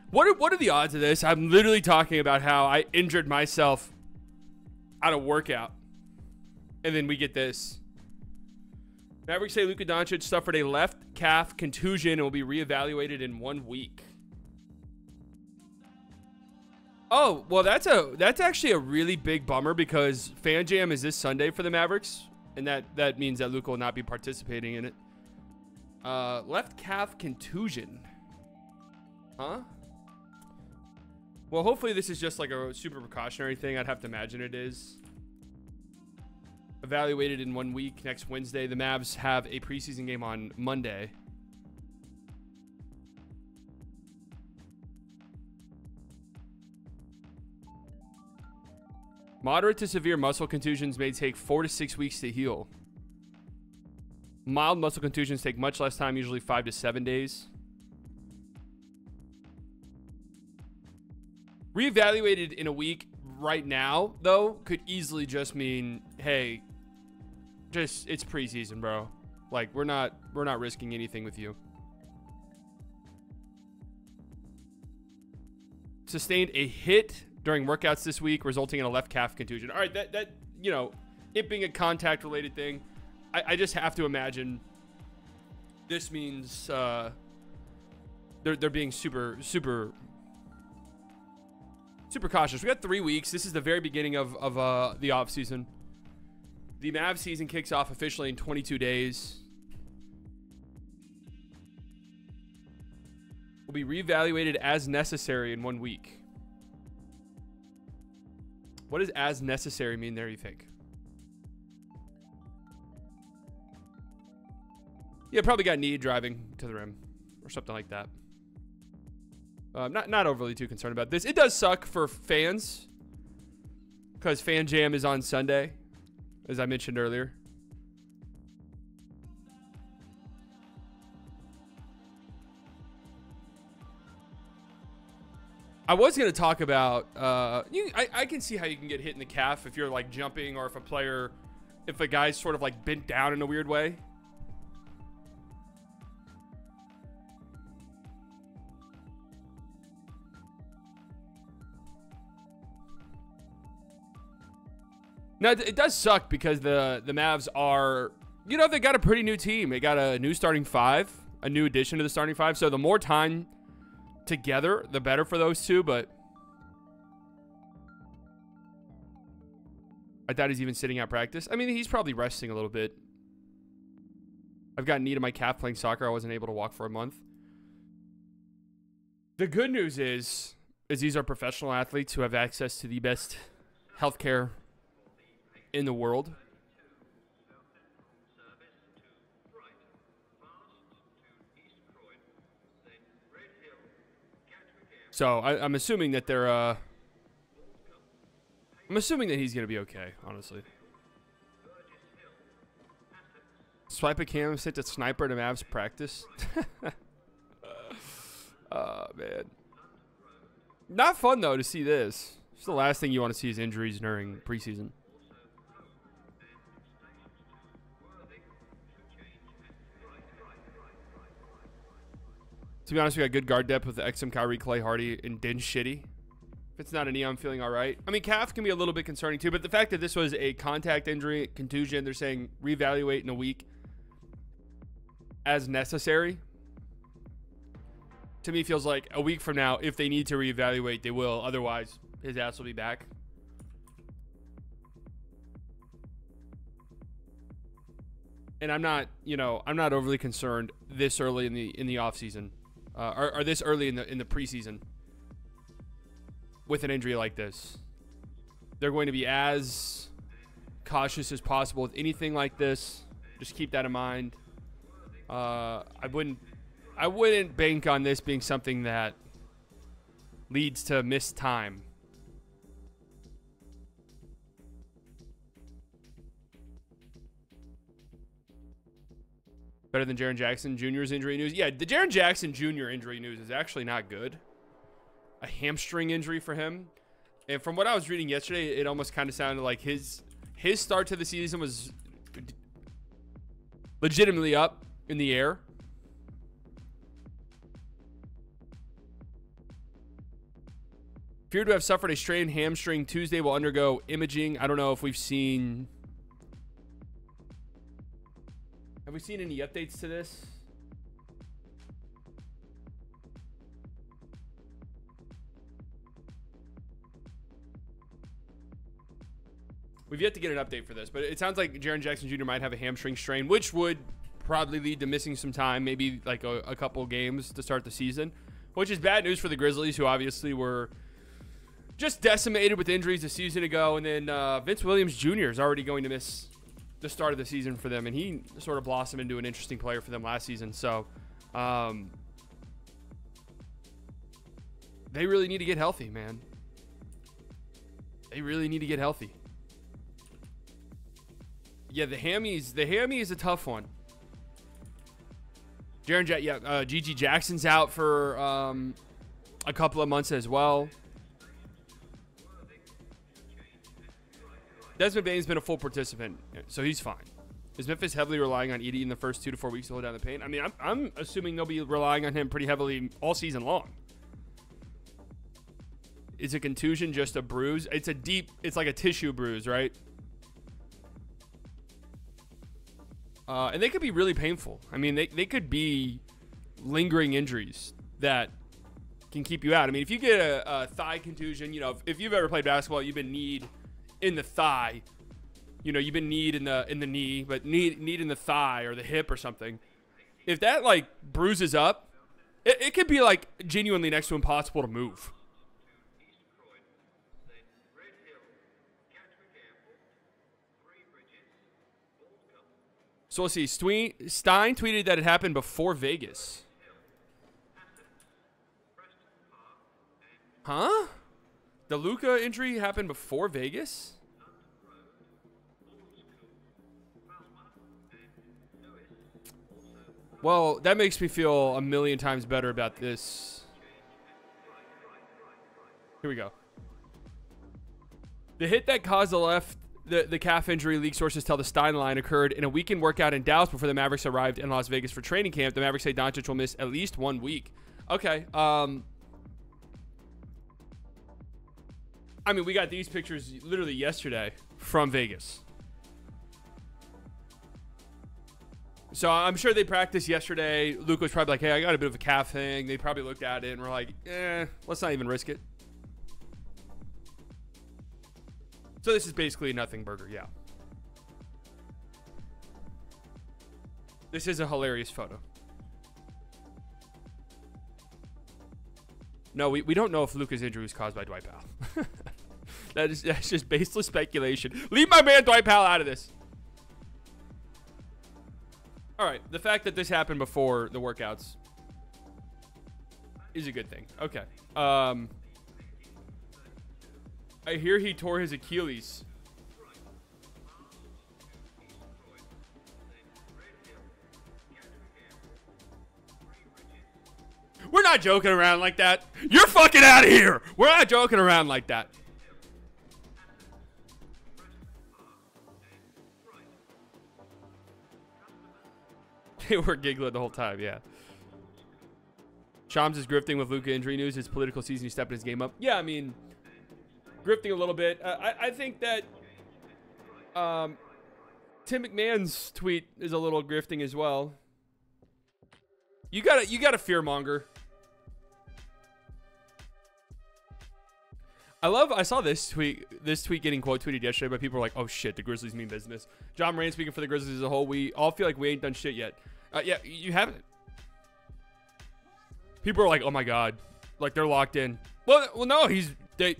What are the odds of this? I'm literally talking about how I injured myself at a workout, and then we get this. Mavericks say Luka Doncic suffered a left calf contusion and will be reevaluated in 1 week. Oh, well, that's actually a really big bummer because Fan Jam is this Sunday for the Mavericks, and that means that Luka will not be participating in it. Left calf contusion. Huh? Well, hopefully this is just like a super precautionary thing. I'd have to imagine it is. Evaluated in 1 week next Wednesday. The Mavs have a preseason game on Monday. Moderate to severe muscle contusions may take 4 to 6 weeks to heal. Mild muscle contusions take much less time, usually 5 to 7 days. Reevaluated in a week right now, though, could easily just mean, hey, it's preseason, bro. Like, we're not risking anything with you. Sustained a hit during workouts this week, resulting in a left calf contusion. All right, that you know, it being a contact related thing, I just have to imagine this means they're being super cautious. We got 3 weeks. This is the very beginning of the off season. The Mavs season kicks off officially in 22 days. Will be reevaluated as necessary in 1 week. What does as necessary mean there, you think? Yeah, probably got knee driving to the rim or something like that. Not overly too concerned about this. It does suck for fans because Fan Jam is on Sunday, as I mentioned earlier. I was going to talk about, I can see how you can get hit in the calf if you're like jumping, or if a guy's sort of like bent down in a weird way. Now, it does suck because the Mavs are, you know, they got a pretty new team. They got a new starting five, a new addition to the starting five. So the more time together, the better for those two. But I doubt he's even sitting out practice. I mean, he's probably resting a little bit. I've got knee to my calf playing soccer. I wasn't able to walk for a month. The good news is these are professional athletes who have access to the best healthcare in the world. So I'm assuming that they're I'm assuming that he's gonna be okay, honestly. Swipe a cam, sit to sniper to Mavs practice. Oh man. Not fun though to see this. It's the last thing you want to see is injuries during preseason. To be honest, we got good guard depth with Exum, Kyrie, Clay, Hardy, and Din Shitty. If it's not a knee, I'm feeling all right. I mean, calf can be a little bit concerning too, but the fact that this was a contact injury, contusion, they're saying reevaluate in a week as necessary. To me, feels like a week from now, if they need to reevaluate, they will. Otherwise, his ass will be back. And I'm not overly concerned this early in the offseason. Or this early in the preseason with an injury like this. They're going to be as cautious as possible with anything like this. Just keep that in mind. I wouldn't bank on this being something that leads to missed time. Better than Jaren Jackson Jr.'s injury news? Yeah, the Jaren Jackson Jr. injury news is actually not good. A hamstring injury for him. And from what I was reading yesterday, it almost kind of sounded like his start to the season was legitimately up in the air. Feared to have suffered a strained hamstring. Tuesday will undergo imaging. I don't know if we've seen... Have we seen any updates to this? We've yet to get an update for this, but it sounds like Jaren Jackson Jr. might have a hamstring strain, which would probably lead to missing some time, maybe like a couple games to start the season, which is bad news for the Grizzlies, who obviously were just decimated with injuries a season ago. And then Vince Williams Jr. is already going to miss the start of the season for them, and he sort of blossomed into an interesting player for them last season. So they really need to get healthy, man. They really need to get healthy. Yeah, the hammy is a tough one. Gigi Jackson's out for a couple of months as well. Desmond Bane's been a full participant, so he's fine. Is Memphis heavily relying on Edey in the first 2 to 4 weeks to hold down the paint? I mean, I'm assuming they'll be relying on him pretty heavily all season long. Is a contusion just a bruise? It's like a tissue bruise, right? And they could be really painful. I mean, they could be lingering injuries that can keep you out. I mean, if you get a thigh contusion, you know, if you've ever played basketball, you've been kneed in the thigh. You know, you've been kneed in the knee, but kneed in the thigh or the hip or something. If that, like, bruises up, it could be, like, genuinely next to impossible to move. So let's see. Stein tweeted that it happened before Vegas. Huh? The Luka injury happened before Vegas? Well, that makes me feel a million times better about this. Here we go. The hit that caused the calf injury, league sources tell the Stein line, occurred in a weekend workout in Dallas before the Mavericks arrived in Las Vegas for training camp. The Mavericks say Doncic will miss at least 1 week. Okay. I mean, we got these pictures literally yesterday from Vegas. So I'm sure they practiced yesterday. Luka was probably like, hey, I got a bit of a calf thing. They probably looked at it and were like, let's not even risk it. So this is basically a nothing burger, yeah. This is a hilarious photo. No, we don't know if Luka's injury was caused by Dwight Powell. That's just baseless speculation. Leave my man Dwight Powell out of this. All right, the fact that this happened before the workouts is a good thing. Okay. I hear he tore his Achilles. We're not joking around like that. You're fucking out of here. We're not joking around like that. They were giggling the whole time, yeah. Shams is grifting with Luka injury news. His political season, he stepped his game up. Yeah, I mean, grifting a little bit. I think that Tim McMahon's tweet is a little grifting as well. You gotta fearmonger. I saw this tweet getting quote tweeted yesterday, but people were like, oh shit, the Grizzlies mean business. John Moran speaking for the Grizzlies as a whole. We all feel like we ain't done shit yet. Yeah, you haven't. People are like, oh my god, like they're locked in. Well, no, they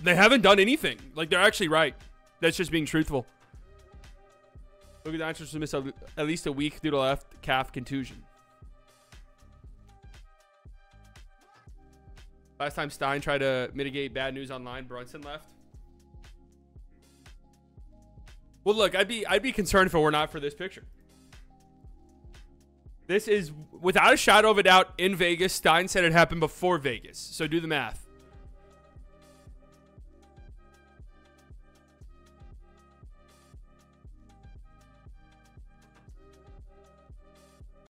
haven't done anything. Like they're actually right. That's just being truthful. Look at the answers to miss at least a week due to left calf contusion. Last time Stein tried to mitigate bad news online, Brunson left. Well, look, I'd be concerned if it were not for this picture. This is, without a shadow of a doubt, in Vegas. Stein said it happened before Vegas. So do the math.